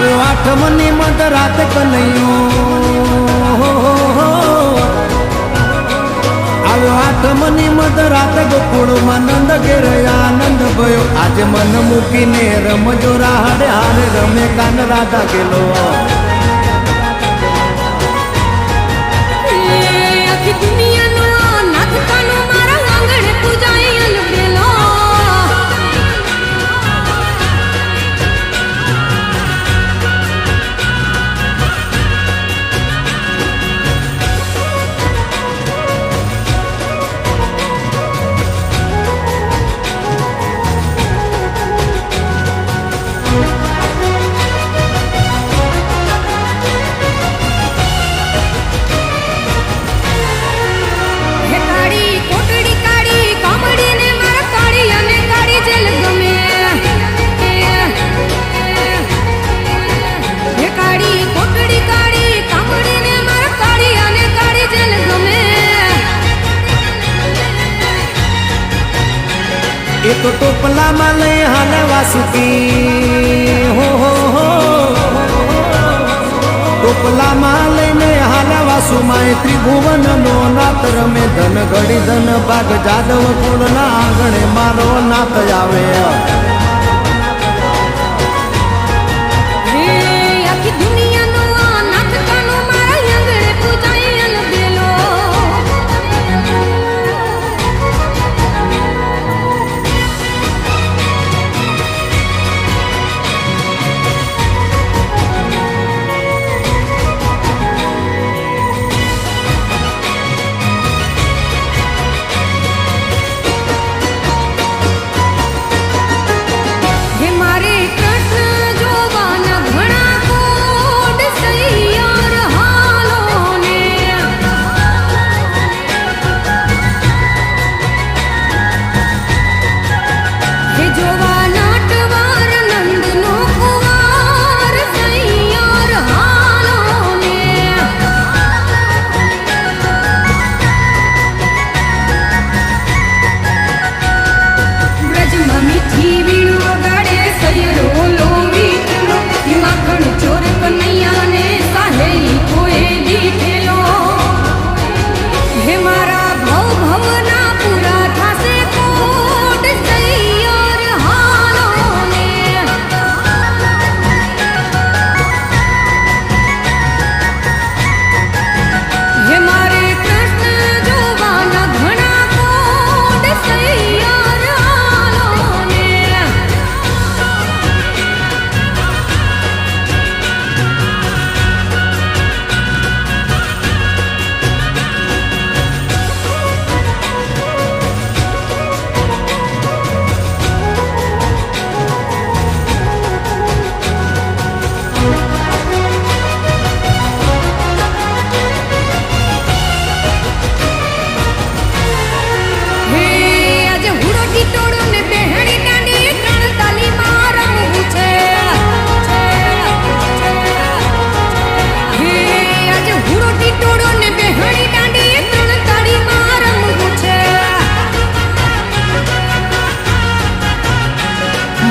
આવ્યો આઠમની મધ રાત કનૈયો, આવ્યો આઠમની મધ રાત ગોકુળમાં નંદ ઘેર આનંદ ભયો. આજે મન મૂકીને રમજો રાહડે હારે રમે કાન રાધા ગેલો. એ તો ટોપલામાં લઈ હાલે વાસુકી, હો ટોપલામાં લઈને હાલે વાસુમાં. ત્રિભુવન નો નાથ રમે ધન ઘડી ધન ભાગ જાદવ કુળના આંગણે મારો નાથ આવે.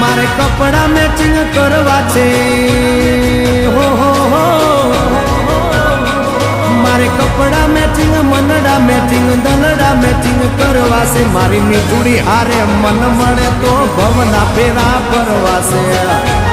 મારે કપડા મેચિંગ કરવા છે, હો મારે કપડા મેચિંગ મનડા મેચિંગ દલડા મેચિંગ કરવા છે. મારી મીઠુડી હારે મન મળે તો ભવના ફેરા ફરવા છે.